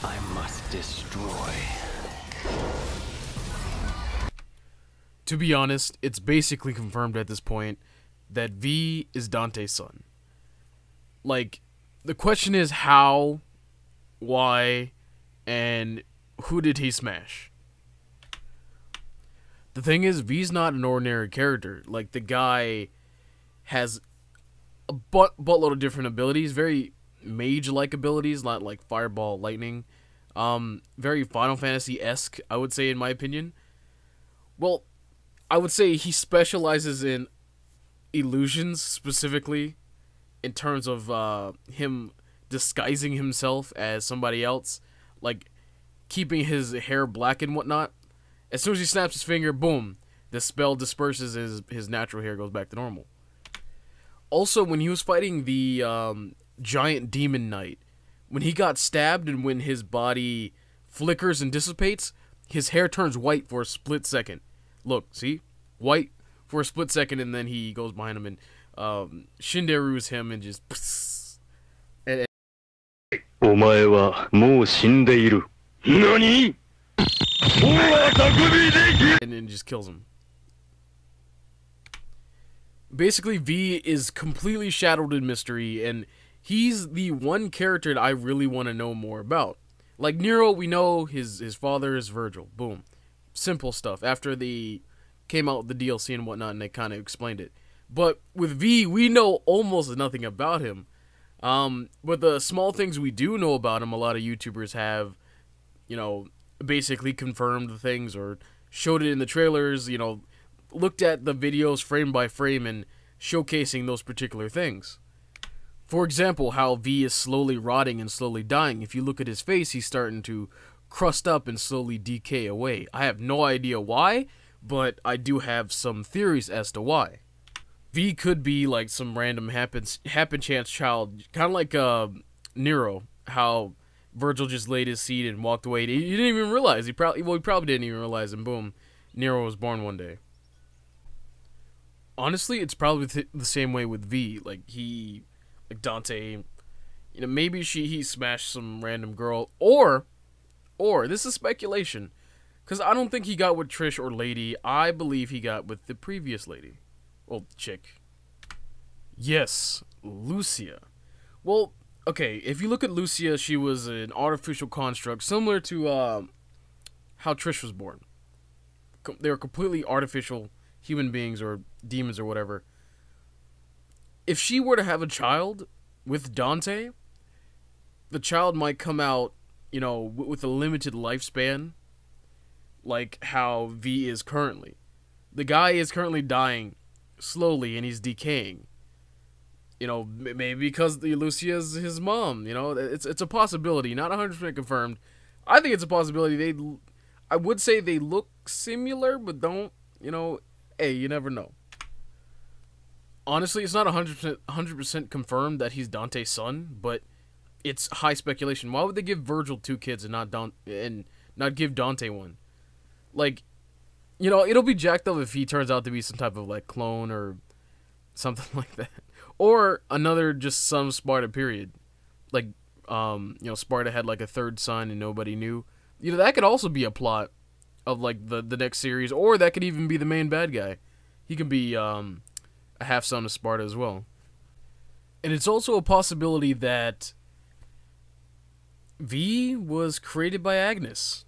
I must destroy. To be honest, it's basically confirmed at this point that V is Dante's son. Like, the question is how, why, and who did he smash? The thing is, V's not an ordinary character. Like, the guy has a buttload of different abilities, very mage-like abilities, not like fireball, lightning. Very Final Fantasy-esque, I would say, in my opinion. Well, I would say he specializes in illusions, specifically, in terms of him disguising himself as somebody else, like keeping his hair black and whatnot. As soon as he snaps his finger, boom, the spell disperses, his natural hair goes back to normal. Also, when he was fighting the giant demon knight, when he got stabbed and when his body flickers and dissipates, his hair turns white for a split second. Look, see? White for a split second, and then he goes behind him and Shinderu's him and just... And お前はもう死んでいる。何? and then just kills him. Basically, V is completely shadowed in mystery, and he's the one character that I really want to know more about. Like Nero, we know his father is Virgil. Boom. Simple stuff. After the came out with the DLC and whatnot, and they kind of explained it. But with V, we know almost nothing about him. But the small things we do know about him, a lot of YouTubers have, you know, basically confirmed the things or showed it in the trailers, you know, looked at the videos frame by frame and showcasing those particular things. For example, how V is slowly rotting and slowly dying. If you look at his face, he's starting to crust up and slowly decay away. I have no idea why, but I do have some theories as to why. V could be like some random happen chance child, kind of like Nero, how Virgil just laid his seed and walked away. He didn't even realize. He probably didn't even realize, and boom, Nero was born one day. Honestly, it's probably the same way with V. Like Dante, you know, maybe he smashed some random girl, or this is speculation, because I don't think he got with Trish or Lady. I believe he got with the previous lady. Well, chick. Yes, Lucia. Well, okay, if you look at Lucia, she was an artificial construct, similar to how Trish was born. They were completely artificial human beings or demons or whatever. If she were to have a child with Dante, the child might come out, you know, with a limited lifespan, like how V is currently. The guy is currently dying slowly and he's decaying. You know, maybe because Lucia's his mom. You know, it's a possibility, not 100% confirmed. I think it's a possibility. I would say they look similar, but don't. You know, hey, you never know. Honestly, it's not 100% confirmed that he's Dante's son, but it's high speculation. Why would they give Virgil 2 kids and not give Dante one? Like, you know, it'll be jacked up if he turns out to be some type of like clone or something like that, or another just some Sparda period. Like, you know, Sparda had like a third son and nobody knew. You know, that could also be a plot of like the next series, or that could even be the main bad guy. He could be a half son of Sparda as well. And it's also a possibility that V was created by Agnes.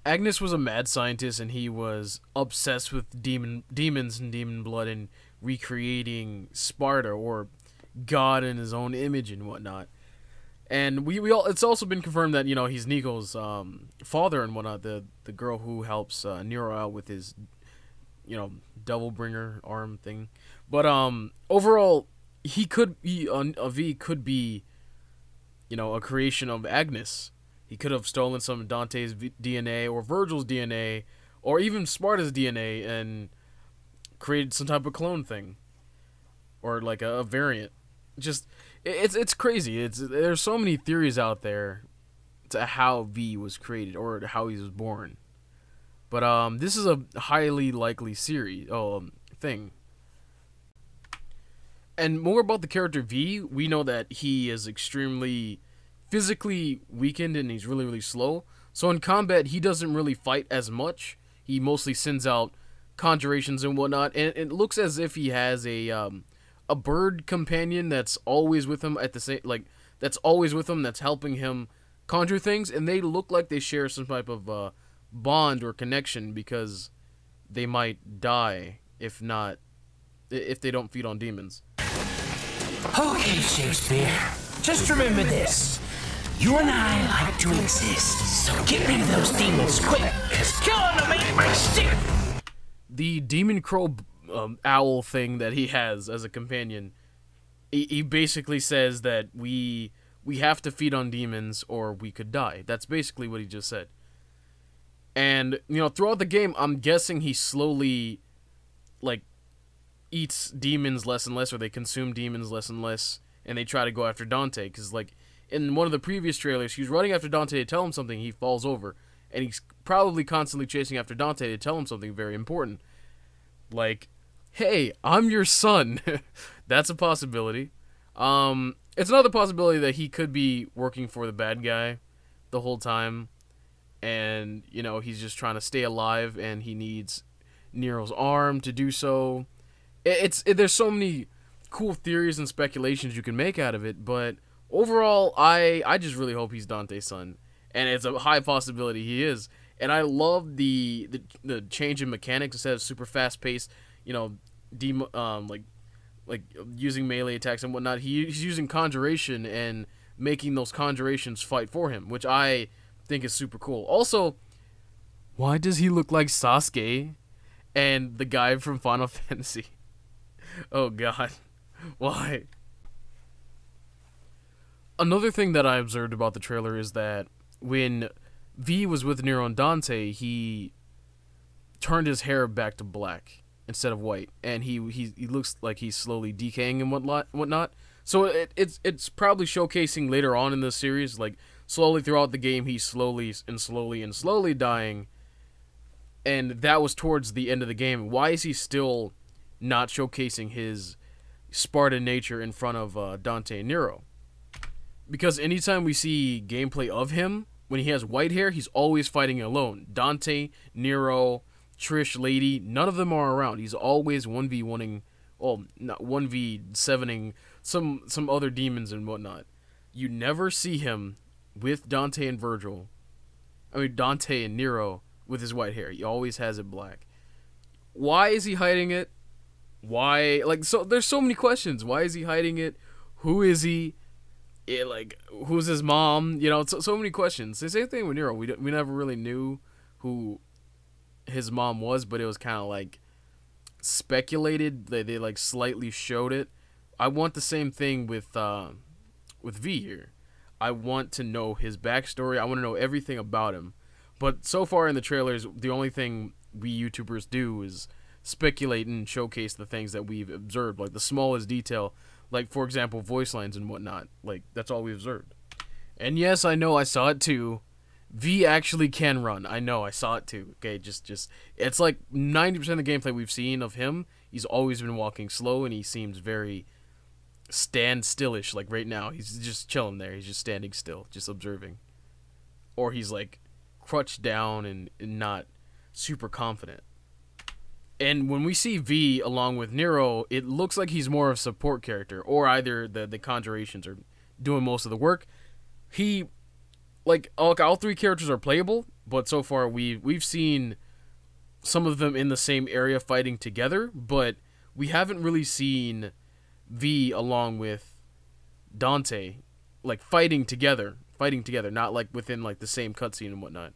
Agnes was a mad scientist, and he was obsessed with demons and demon blood and recreating Sparda, or God in his own image and whatnot. And it's also been confirmed that, you know, he's Nico's father and whatnot, the girl who helps Nero out with his, you know, devil bringer arm thing. But overall, V could be, you know, a creation of Agnes. He could have stolen some of Dante's DNA or Virgil's DNA or even Sparta's DNA and created some type of clone thing, or like a variant. Just it's crazy. There's so many theories out there to how V was created or how he was born. But this is a highly likely thing. And more about the character V, we know that he is extremely physically weakened and he's really, really slow. So in combat, he doesn't really fight as much. He mostly sends out conjurations and whatnot, and it looks as if he has a bird companion that's always with him at the same, like, that's always with him, that's helping him conjure things, and they look like they share some type of bond or connection, because they might die if they don't feed on demons. Okay, Shakespeare, just remember this. You and I like to exist, so get rid of those demons quick, cause killing them ain't my stick. The demon crow owl thing that he has as a companion, he basically says that we have to feed on demons or we could die. That's basically what he just said. And, you know, throughout the game, I'm guessing he slowly, like, eats demons less and less, or they consume demons less and less, and they try to go after Dante, because, like, in one of the previous trailers, he's running after Dante to tell him something, he falls over, and he's probably constantly chasing after Dante to tell him something very important. Like, hey, I'm your son. That's a possibility. It's another possibility that he could be working for the bad guy the whole time, and, you know, he's just trying to stay alive, and he needs Nero's arm to do so. There's so many cool theories and speculations you can make out of it, but overall, I just really hope he's Dante's son, and it's a high possibility he is. And I love the change in mechanics. Instead of super fast paced, you know, like using melee attacks and whatnot, he's using conjuration and making those conjurations fight for him, which I think is super cool. Also, why does he look like Sasuke and the guy from Final Fantasy? Oh god, why? Another thing that I observed about the trailer is that when V was with Nero and Dante, he turned his hair back to black instead of white, and he looks like he's slowly decaying and whatnot. So it's probably showcasing later on in the series, like slowly throughout the game, he's slowly dying, and that was towards the end of the game. Why is he still not showcasing his Spartan nature in front of Dante and Nero? Because anytime we see gameplay of him, when he has white hair, he's always fighting alone. Dante, Nero, Trish, Lady, none of them are around. He's always 1v1ing, well, not 1v7ing some other demons and whatnot. You never see him with Dante and Dante and Nero with his white hair. He always has it black. Why is he hiding it? Why? Like, so there's so many questions. Why is he hiding it? Who is he? Who's his mom? You know, so many questions. The same thing with Nero. We never really knew who his mom was, but it was kind of like speculated. They like slightly showed it. I want the same thing with V here. I want to know his backstory. I want to know everything about him. But so far in the trailers, the only thing we YouTubers do is speculate and showcase the things that we've observed, like the smallest detail. Like, for example, voice lines and whatnot. Like, that's all we observed. And yes, I know, I saw it too. V actually can run. I know, I saw it too. Okay, just it's like 90% of the gameplay we've seen of him, he's always been walking slow, and he seems very stand-stillish. Like, right now, he's just chilling there. He's just standing still, just observing. Or he's, like, crouched down and not super confident. And when we see V along with Nero, it looks like he's more of a support character, or either the conjurations are doing most of the work. All three characters are playable, but so far we've seen some of them in the same area fighting together, but we haven't really seen V along with Dante, like fighting together, not like within like the same cutscene and whatnot.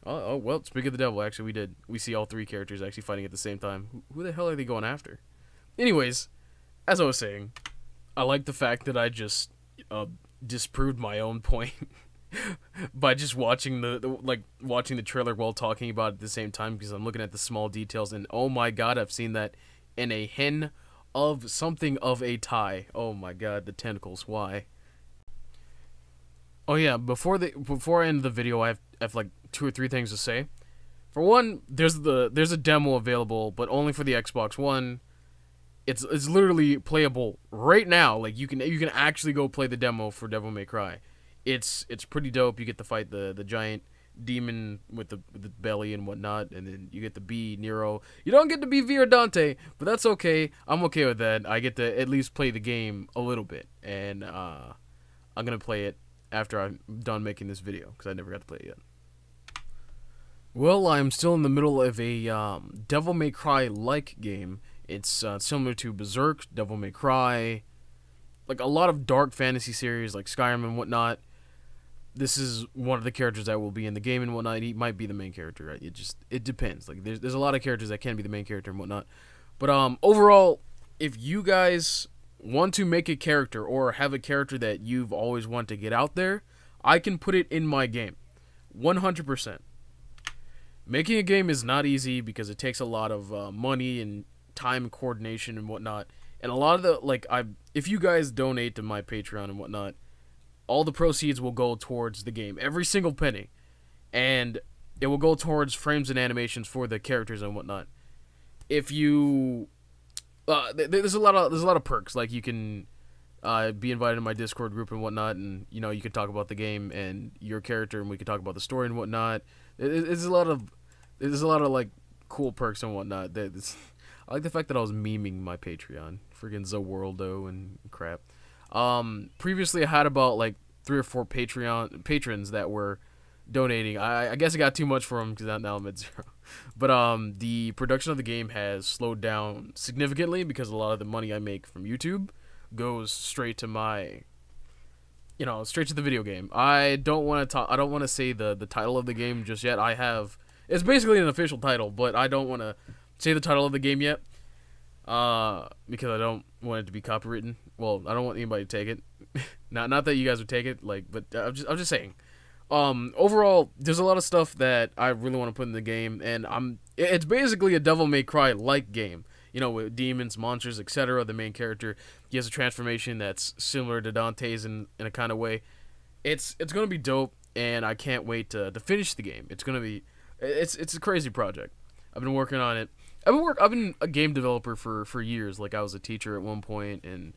Oh, well, speak of the devil, actually, we see all three characters actually fighting at the same time. Who the hell are they going after? Anyways, as I was saying, I like the fact that I just disproved my own point by just watching watching the trailer while talking about it at the same time, because I'm looking at the small details, and oh my god, I've seen that in a hen of something of a tie. Oh my god, the tentacles, why? Oh yeah, before I end the video, I have like 2 or 3 things to say. For one, there's a demo available, but only for the Xbox One. It's literally playable right now. Like, you can actually go play the demo for Devil May Cry. it's pretty dope. You get to fight the giant demon with the belly and whatnot, and then you get to be Nero. You don't get to be V or Dante, but that's okay. I'm okay with that. I get to at least play the game a little bit, and I'm gonna play it after I'm done making this video because I never got to play it yet. Well, I'm still in the middle of a Devil May Cry-like game. It's similar to Berserk, Devil May Cry, like a lot of dark fantasy series like Skyrim and whatnot. This is one of the characters that will be in the game and whatnot. He might be the main character, right? It depends. Like there's a lot of characters that can be the main character and whatnot. But overall, if you guys want to make a character or have a character that you've always wanted to get out there, I can put it in my game, 100%. Making a game is not easy because it takes a lot of money and time and coordination and whatnot. And a lot of the if you guys donate to my Patreon and whatnot, all the proceeds will go towards the game, every single penny, and it will go towards frames and animations for the characters and whatnot. If you, there's a lot of perks, like you can be invited to my Discord group and whatnot, and you can talk about the game and your character, and we can talk about the story and whatnot. There's a lot of like cool perks and whatnot. I like the fact that I was memeing my Patreon, friggin' Zaworldo and crap. Previously I had about like 3 or 4 patrons that were donating. I guess I got too much for them because now I'm at 0. But the production of the game has slowed down significantly because a lot of the money I make from YouTube goes straight to my, straight to the video game. I don't want to say the title of the game just yet. It's basically an official title, but I don't want to say the title of the game yet. Because I don't want it to be copywritten. Well, I don't want anybody to take it. not that you guys would take it, but I'm just saying. Overall, there's a lot of stuff that I really want to put in the game, and it's basically a Devil May Cry like game. With demons, monsters, etc. The main character, he has a transformation that's similar to Dante's in a kind of way. It's gonna be dope, and I can't wait to finish the game. It's a crazy project. I've been working on it. I've been a game developer for years. Like I was a teacher at one point, and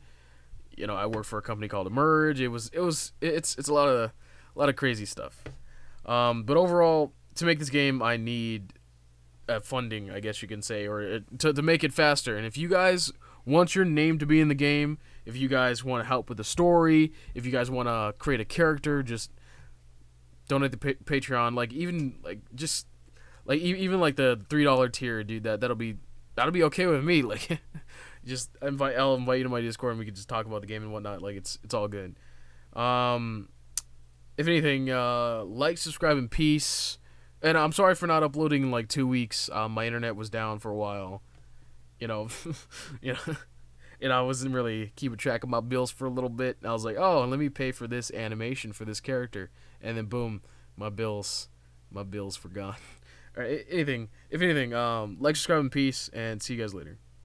I worked for a company called Emerge. It's a lot of crazy stuff. But overall, to make this game, I need funding, I guess you can say, or to make it faster. And if you guys want your name to be in the game, if you guys want to help with the story, if you guys want to create a character, just donate the Patreon. Even the $3 tier, dude. That'll be okay with me. Like, I'll invite you to my Discord and we can just talk about the game and whatnot. Like, it's all good. If anything, like, subscribe, and peace. And I'm sorry for not uploading in like 2 weeks. My internet was down for a while. And I wasn't really keeping track of my bills for a little bit. And I was like, oh, let me pay for this animation for this character, and then boom, my bills forgot. All right, if anything, like, subscribe, and peace, and see you guys later.